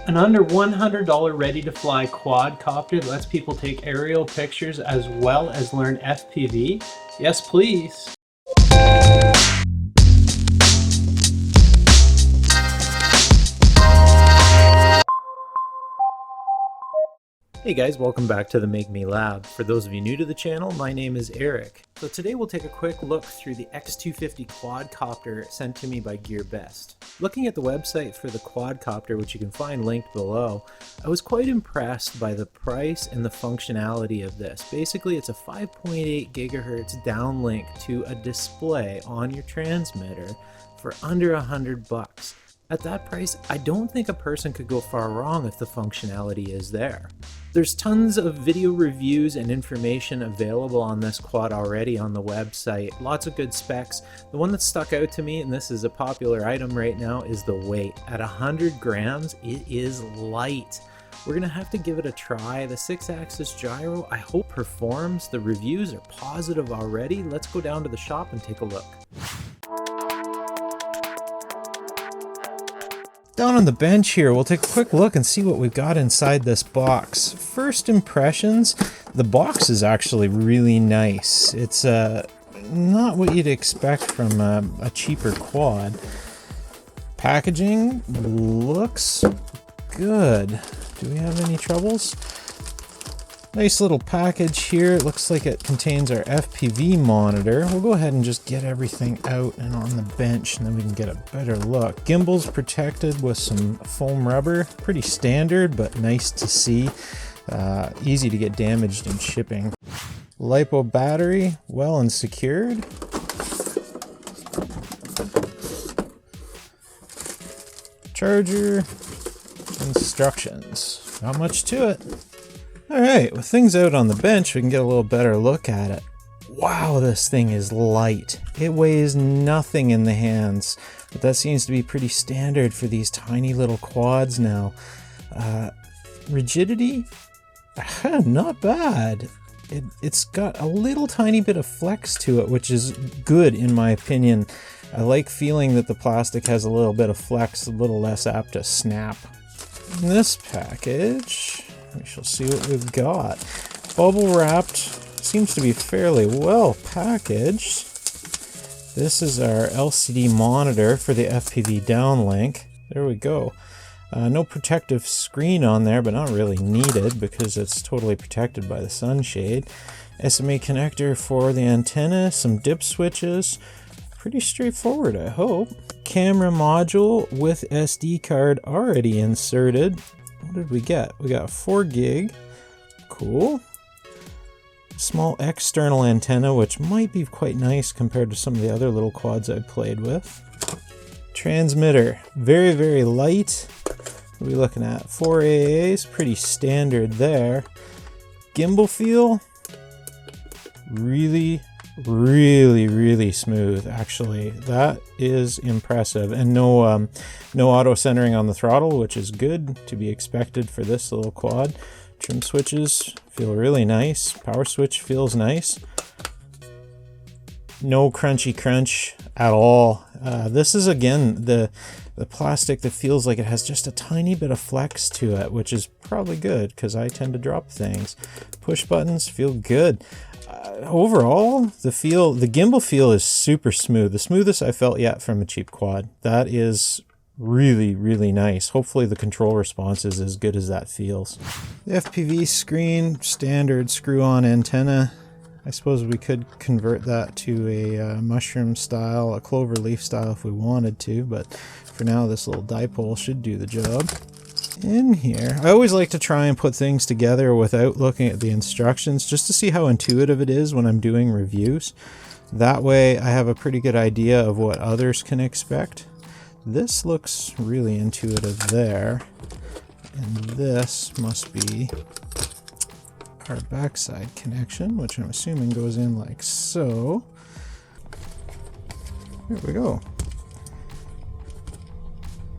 An under $100 ready-to-fly quadcopter that lets people take aerial pictures as well as learn FPV? Yes, please. Hey guys, welcome back to the Make Me Lab. For those of you new to the channel, my name is Eric. So today we'll take a quick look through the X250 Quadcopter sent to me by GearBest. Looking at the website for the quadcopter, which you can find linked below, I was quite impressed by the price and the functionality of this. Basically, it's a 5.8 gigahertz downlink to a display on your transmitter for under $100. At that price, I don't think a person could go far wrong if the functionality is there. There's tons of video reviews and information available on this quad already on the website. Lots of good specs. The one that stuck out to me, and this is a popular item right now, is the weight. At 100 grams, it is light. We're gonna have to give it a try. The 6-axis gyro, I hope performs. The reviews are positive already. Let's go down to the shop and take a look. Down on the bench here, we'll take a quick look and see what we've got inside this box. First impressions, the box is actually really nice. It's not what you'd expect from a cheaper quad. Packaging looks good. Do we have any troubles? Nice little package here. It looks like it contains our FPV monitor. We'll go ahead and just get everything out and on the bench, and then we can get a better look. Gimbal's protected with some foam rubber. Pretty standard, but nice to see. Easy to get damaged in shipping. LiPo battery, well and secured. Charger, instructions. Not much to it. Alright, with things out on the bench, we can get a little better look at it. Wow, this thing is light. It weighs nothing in the hands, but that seems to be pretty standard for these tiny little quads now. Rigidity? Not bad. It's got a little tiny bit of flex to it, which is good in my opinion. I like feeling that the plastic has a little bit of flex, a little less apt to snap. In this package, we shall see what we've got. Bubble wrapped, seems to be fairly well packaged. This is our LCD monitor for the FPV downlink. There we go. No protective screen on there, but not really needed because it's totally protected by the sunshade. SMA connector for the antenna, some dip switches. Pretty straightforward, I hope. Camera module with SD card already inserted. What did we get? We got 4 gig. Cool. Small external antenna, which might be quite nice compared to some of the other little quads I've played with. Transmitter, very, very light. What are we looking at? 4 AAs, pretty standard there. Gimbal feel, really smooth, actually. That is impressive. And no auto centering on the throttle, which is good to be expected for this little quad. Trim switches feel really nice. Power switch feels nice. No crunchy crunch at all. This is again the plastic that feels like it has just a tiny bit of flex to it, which is probably good because I tend to drop things. Push buttons feel good. Overall, the gimbal feel is super smooth. The smoothest I felt yet from a cheap quad. That is really nice. Hopefully the control response is as good as that feels. The FPV screen, standard screw-on antenna. I suppose we could convert that to a mushroom style, a clover leaf style if we wanted to, but for now this little dipole should do the job. In here, I always like to try and put things together without looking at the instructions just to see how intuitive it is when I'm doing reviews. That way I have a pretty good idea of what others can expect. This looks really intuitive there, and this must be our backside connection, which I'm assuming goes in like so. There we go.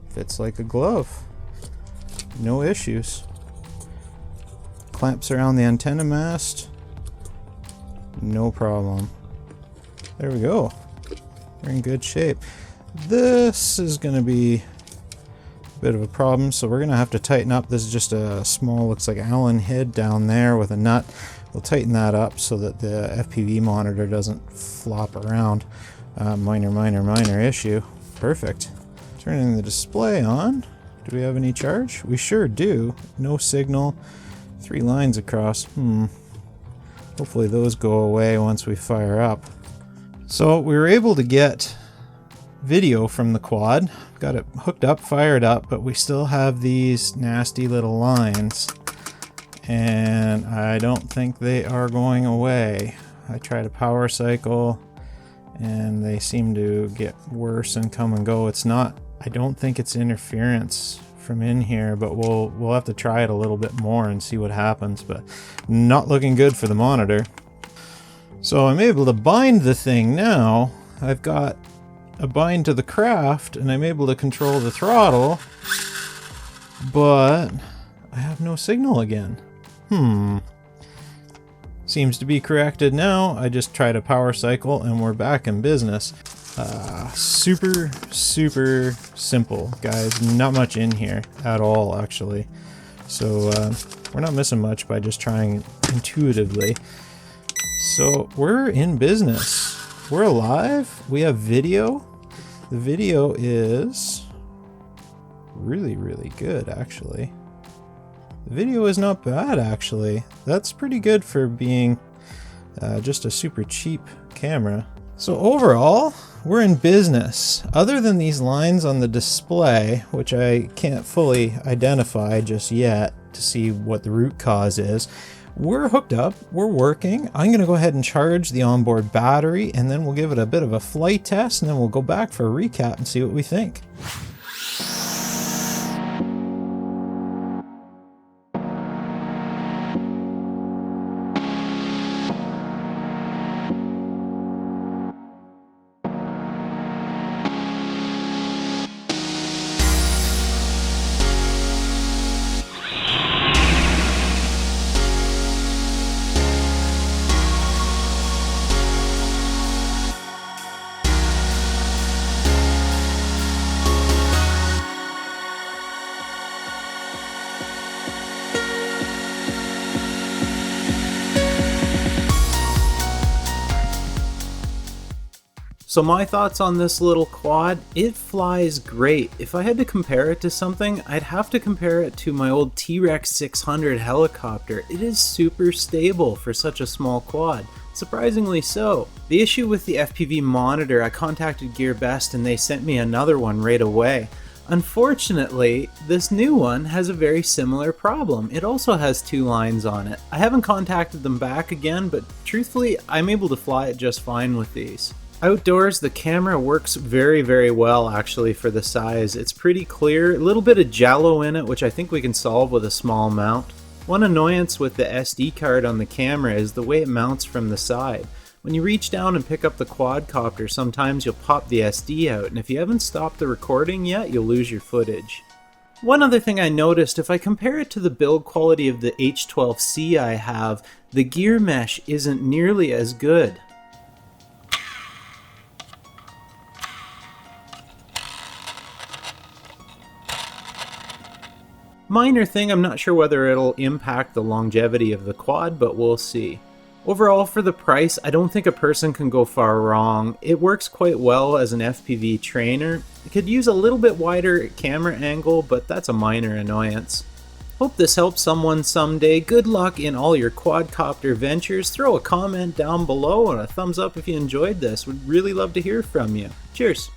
Fits like a glove. No issues. Clamps around the antenna mast. No problem. There we go. We're in good shape. This is going to be bit of a problem, so we're gonna have to tighten up. This is just a small, looks like Allen head down there with a nut. We'll tighten that up so that the FPV monitor doesn't flop around. Minor issue. Perfect. Turning the display on. Do we have any charge? We sure do. No signal. 3 lines across. Hopefully those go away once we fire up. So we were able to get video from the quad. Got it hooked up, fired up, but we still have these nasty little lines. And I don't think they are going away. I tried a power cycle and they seem to get worse and come and go. It's not, I don't think it's interference from in here, but we'll have to try it a little bit more and see what happens, but not looking good for the monitor. So I'm able to bind the thing now. I've got a bind to the craft and I'm able to control the throttle, but I have no signal again. Seems to be corrected now. I just tried a power cycle and we're back in business. Super simple, guys. Not much in here at all, actually. So we're not missing much by just trying intuitively. So we're in business. We're alive. We have video. The video is really good, actually. The video is not bad, actually. That's pretty good for being just a super cheap camera. So overall, we're in business. Other than these lines on the display, which I can't fully identify just yet to see what the root cause is, we're hooked up, we're working. I'm gonna go ahead and charge the onboard battery and then we'll give it a bit of a flight test and then we'll go back for a recap and see what we think. So my thoughts on this little quad, it flies great. If I had to compare it to something, I'd have to compare it to my old T-Rex 600 helicopter. It is super stable for such a small quad. Surprisingly so. The issue with the FPV monitor, I contacted GearBest and they sent me another one right away. Unfortunately, this new one has a very similar problem. It also has 2 lines on it. I haven't contacted them back again, but truthfully, I'm able to fly it just fine with these. Outdoors, the camera works very well actually for the size. It's pretty clear, a little bit of jello in it, which I think we can solve with a small mount. One annoyance with the SD card on the camera is the way it mounts from the side. When you reach down and pick up the quadcopter, sometimes you'll pop the SD out, and if you haven't stopped the recording yet, you'll lose your footage. One other thing I noticed, if I compare it to the build quality of the H12C I have, the gear mesh isn't nearly as good. Minor thing, I'm not sure whether it'll impact the longevity of the quad, but we'll see. Overall, for the price, I don't think a person can go far wrong. It works quite well as an FPV trainer. It could use a little bit wider camera angle, but that's a minor annoyance. Hope this helps someone someday. Good luck in all your quadcopter ventures. Throw a comment down below and a thumbs up if you enjoyed this. Would really love to hear from you. Cheers!